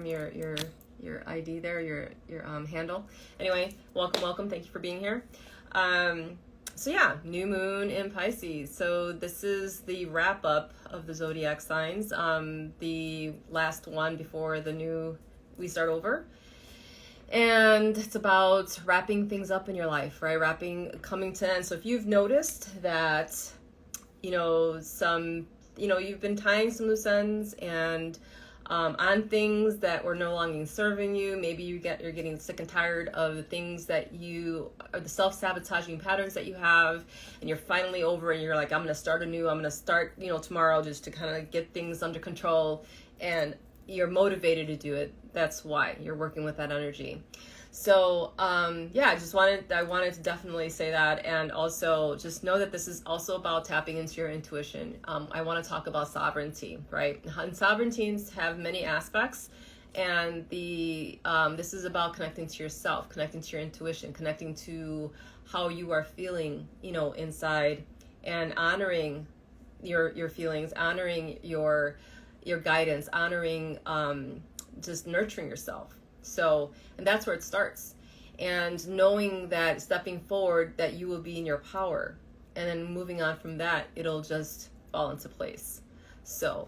your ID there, your handle. Anyway, welcome. Thank you for being here. So yeah, new moon in Pisces. So this is the wrap up of the zodiac signs. The last one before we start over. And it's about wrapping things up in your life, right? Coming to end. So if you've noticed that, you've been tying some loose ends and on things that were no longer serving you. Maybe you're getting sick and tired of the things that are the self-sabotaging patterns that you have, and you're finally over and you're like, I'm going to start anew. I'm going to start, tomorrow, just to kind of get things under control, and you're motivated to do it. That's why you're working with that energy. So, I wanted to definitely say that. And also just know that this is also about tapping into your intuition. I want to talk about sovereignty, right? And sovereignties have many aspects. And this is about connecting to yourself, connecting to your intuition, connecting to how you are feeling, inside, and honoring your feelings, honoring your guidance, honoring, just nurturing yourself. So, and that's where it starts. And knowing that stepping forward, that you will be in your power. And then moving on from that, it'll just fall into place. So,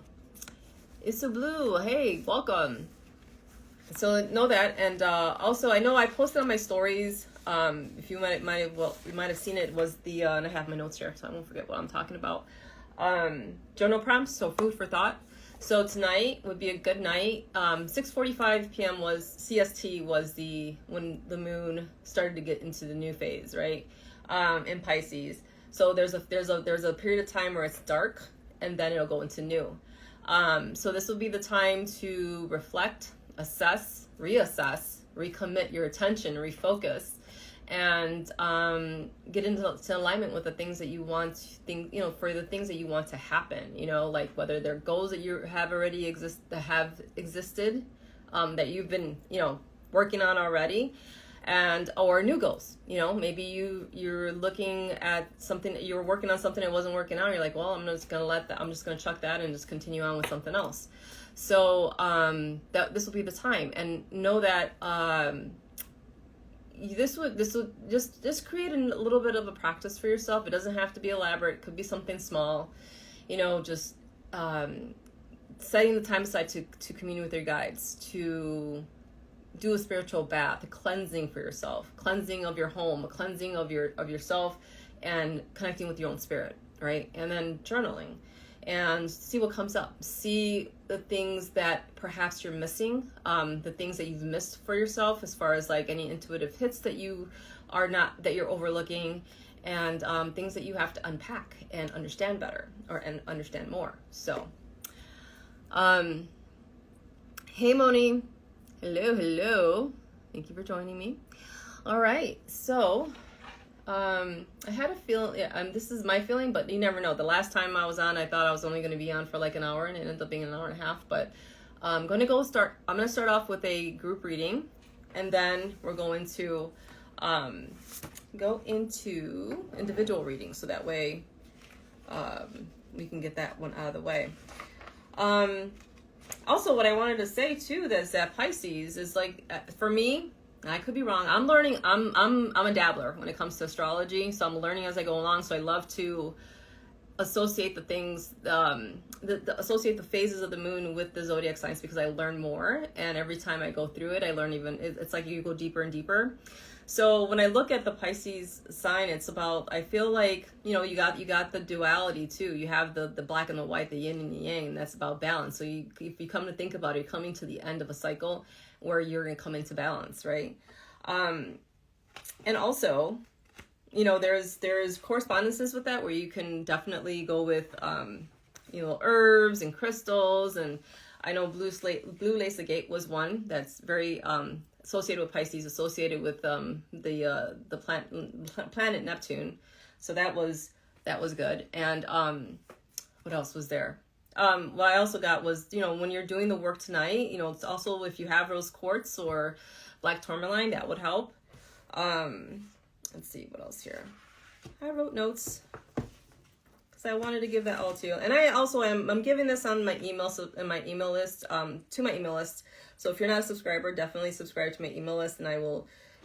Issa Blue, hey, welcome. So know that. And also, I know I posted on my stories. If you might have seen it, was and I have my notes here, so I won't forget what I'm talking about. Journal prompts, so food for thought. So tonight would be a good night. 6:45 p.m. was CST, was when the moon started to get into the new phase, right? In Pisces. So there's a period of time where it's dark, and then it'll go into new. So this will be the time to reflect, assess, reassess, recommit your attention, refocus, and get into alignment with the things that you want, for the things that you want to happen, like whether they're goals that you have already existed, that you've been, working on already, or new goals. Maybe you're looking at something, you're working on something that wasn't working out. You're like, well, I'm just gonna chuck that and just continue on with something else. So this will be the time, and know that this would just create a little bit of a practice for yourself. It doesn't have to be elaborate. It could be something small, just setting the time aside to commune with your guides, to do a spiritual bath, a cleansing for yourself, cleansing of your home, a cleansing of yourself, and connecting with your own spirit, right? And then journaling and see what comes up. See the things that perhaps you're missing, the things that you've missed for yourself, as far as like any intuitive hits that you're overlooking, and things that you have to unpack and understand better, and understand more. So, hey Moni, hello. Thank you for joining me. All right, so I had a feeling, this is my feeling, but you never know. The last time I was on, I thought I was only going to be on for like an hour, and it ended up being an hour and a half. But I'm going to start off with a group reading, and then we're going to go into individual readings, so that way we can get that one out of the way. Also, what I wanted to say too, is that Pisces is like, for me, I could be wrong. I'm learning. I'm a dabbler when it comes to astrology, so I'm learning as I go along. So I love to associate the things, associate the phases of the moon with the zodiac signs, because I learn more. And every time I go through it, I learn it's like you go deeper and deeper. So when I look at the Pisces sign, it's about, I feel like, you got the duality too. You have the black and the white, the yin and the yang, and that's about balance. So if you come to think about it, you're coming to the end of a cycle where you're going to come into balance, right? And also, there's correspondences with that, where you can definitely go with, herbs and crystals. And I know blue lace agate was one that's very associated with Pisces, associated with the planet Neptune. So that was good. And what else was there? What I also got was, when you're doing the work tonight, it's also, if you have rose quartz or black tourmaline, that would help. Let's see what else here. I wrote notes because because I wanted to give that all to you. And I also I'm giving this on my email, so in my email list, to my email list. So if you're not a subscriber, definitely subscribe to my email list, and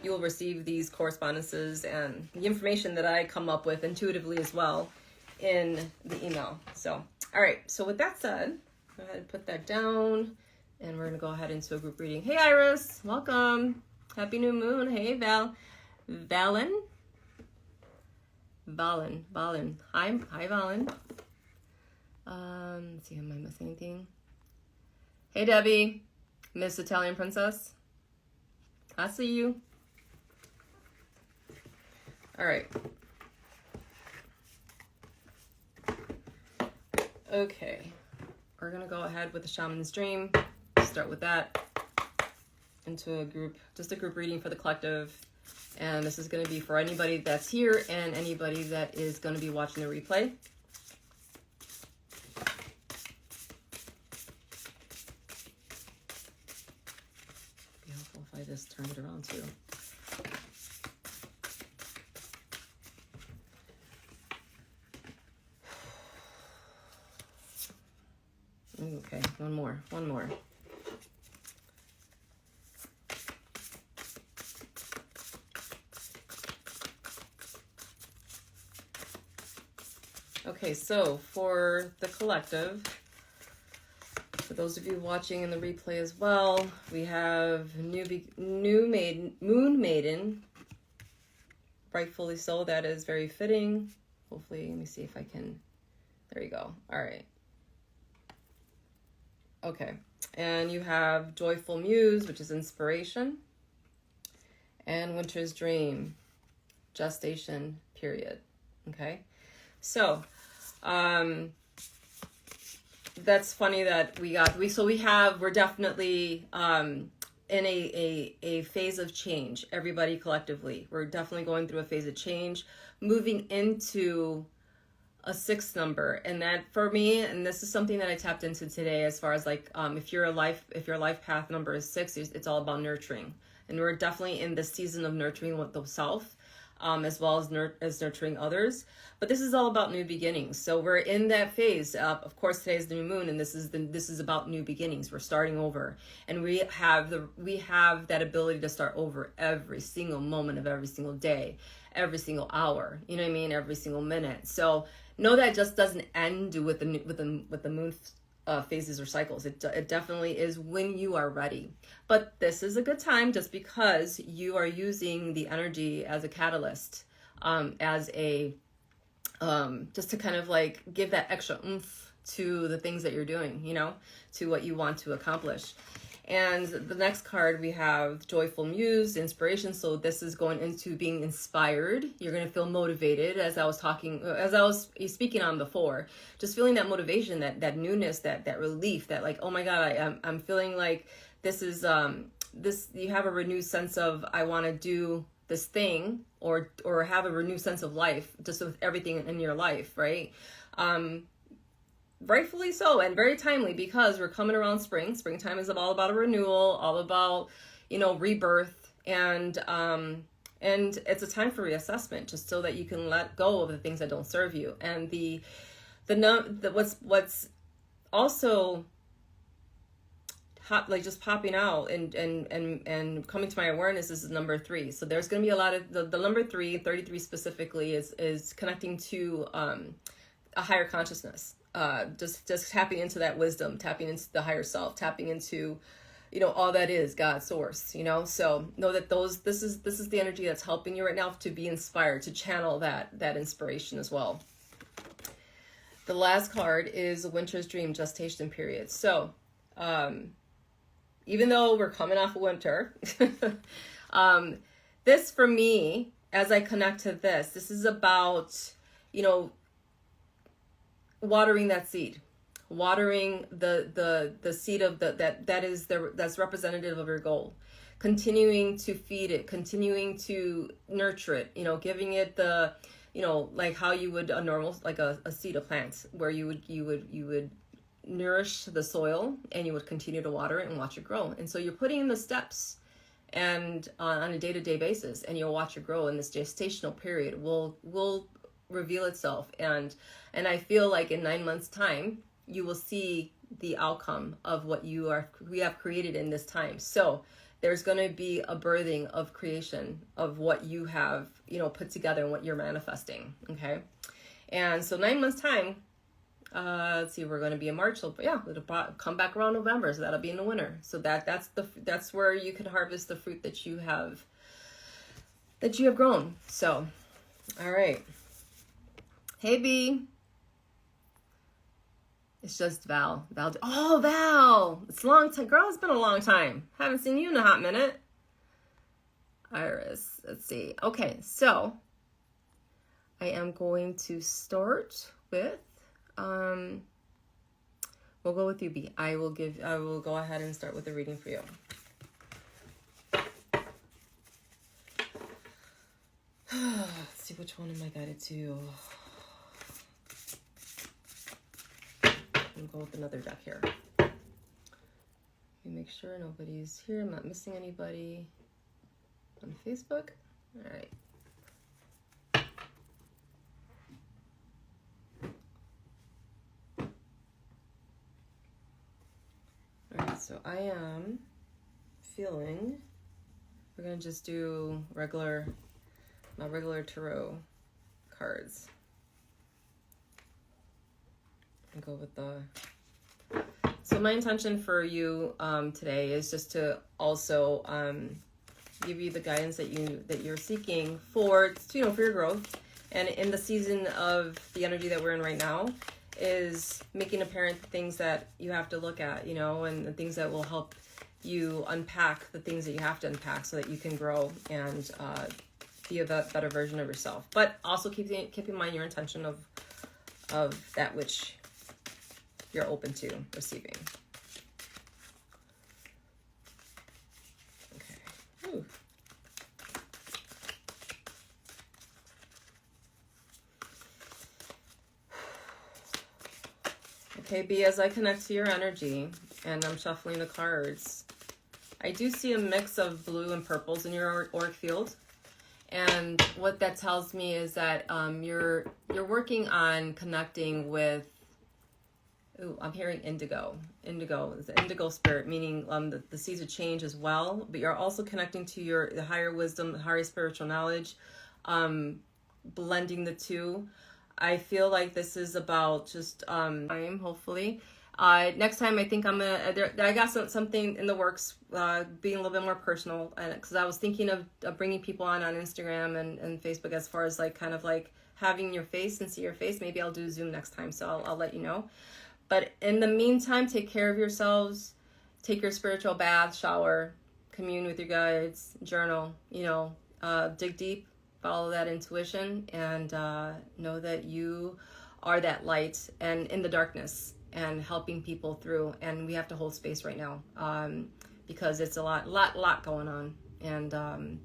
you will receive these correspondences and the information that I come up with intuitively as well in the email. So, all right. So with that said, go ahead and put that down, and we're gonna go ahead into a group reading. Hey, Iris, welcome. Happy new moon. Hey, Valen. Hi, Valen. Let's see, am I missing anything? Hey, Debbie, Miss Italian Princess. I see you. All right. Okay, we're gonna go ahead with the Shaman's Dream. Start with that into a group, just a group reading for the collective. And this is gonna be for anybody that's here and anybody that is gonna be watching the replay. Be helpful if I just turn it around too. Okay, one more. Okay, so for the collective, for those of you watching in the replay as well, we have Moon Maiden, rightfully so. That is very fitting. Hopefully, let me see if I can. There you go. All right. Okay, and you have Joyful Muse, which is inspiration, and Winter's Dream, gestation period. Okay, so that's funny that we're definitely in a phase of change. Everybody collectively, we're definitely going through a phase of change, moving into a 6 number. And that for me, and this is something that I tapped into today, as far as like if your life path number is 6, it's all about nurturing, and we're definitely in the season of nurturing with the self, as well as nurturing others. But this is all about new beginnings. So we're in that phase. Of course, today is the new moon, and this is about new beginnings. We're starting over, and we have that ability to start over every single moment of every single day, every single hour. You know what I mean? Every single minute. So know that it just doesn't end with the moon phases or cycles. It definitely is when you are ready. But this is a good time, just because you are using the energy as a catalyst, as a just to kind of like give that extra oomph to the things that you're doing, you know, to what you want to accomplish. And the next card, we have Joyful Muse, inspiration. So this is going into being inspired. You're going to feel motivated, as I was speaking on before, just feeling that motivation, that newness, that relief, that like, oh my God, I'm feeling like this is, you have a renewed sense of, I want to do this thing, or have a renewed sense of life, just with everything in your life, right? Rightfully so, and very timely, because we're coming around spring. Springtime is all about a renewal, all about, you know, rebirth, and it's a time for reassessment, just so that you can let go of the things that don't serve you. And what's also hot, like just popping out and coming to my awareness, is number 3. So there's going to be a lot of the number 3, 33 specifically, is connecting to a higher consciousness. Just tapping into that wisdom, tapping into the higher self, tapping into, you know, all that is God source, you know. So know that this is the energy that's helping you right now to be inspired, to channel that inspiration as well. The last card is Winter's Dream, gestation period. So even though we're coming off of winter, this for me, as I connect to this is about, you know, watering that seed, watering the seed of that's representative of your goal, continuing to feed it, continuing to nurture it, you know, giving it the, you know, like how you would a normal, like a seed of plants, where you would nourish the soil, and you would continue to water it and watch it grow. And so you're putting in the steps, and on a day-to-day basis, and you'll watch it grow. And this gestational period will reveal itself. And I feel like in 9 months time, you will see the outcome of what we have created in this time. So there's going to be a birthing of creation of what you have, put together and what you're manifesting. Okay. And so 9 months time, let's see, we're going to be in March. So yeah, it'll come back around November. So that'll be in the winter. So that's where you can harvest the fruit that you have grown. So, all right. Hey, B. It's just Val. Oh, Val. It's a long time. Girl, it's been a long time. Haven't seen you in a hot minute. Iris. Let's see. Okay, so I am going to start with, we'll go with you, B. I will go ahead and start with the reading for you. Let's see, which one am I guided to? I'll go with another deck here. Let me make sure nobody's here. I'm not missing anybody on Facebook. All right. All right, so I am feeling, we're going to just do my regular tarot cards. And go with so my intention for you today is just to also give you the guidance that you're seeking for your growth. And in the season of the energy that we're in right now is making apparent the things that you have to look at, and the things that will help you unpack the things that you have to unpack so that you can grow and be a better version of yourself. But also keep in mind your intention of that which you're open to receiving. Okay. Ooh. Okay, B, as I connect to your energy and I'm shuffling the cards, I do see a mix of blue and purples in your auric field. And what that tells me is that you're working on connecting with, I'm hearing indigo. Indigo is the indigo spirit, meaning the seeds of change as well. But you're also connecting to the higher wisdom, the higher spiritual knowledge, blending the two. I feel like this is about just time, hopefully. Next time, I think I'm gonna. I got something in the works, being a little bit more personal, and because I was thinking of bringing people on Instagram and Facebook as far as kind of having your face and see your face. Maybe I'll do Zoom next time, so I'll let you know. But in the meantime, take care of yourselves. Take your spiritual bath, shower, commune with your guides, journal. Dig deep, follow that intuition, and know that you are that light and in the darkness, and helping people through. And we have to hold space right now because it's a lot going on. And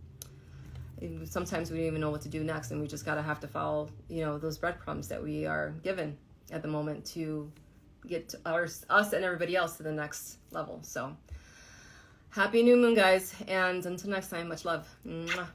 sometimes we don't even know what to do next, and we just have to follow, those breadcrumbs that we are given at the moment to get us and everybody else to the next level. So happy new moon, guys. And until next time, much love. Mwah.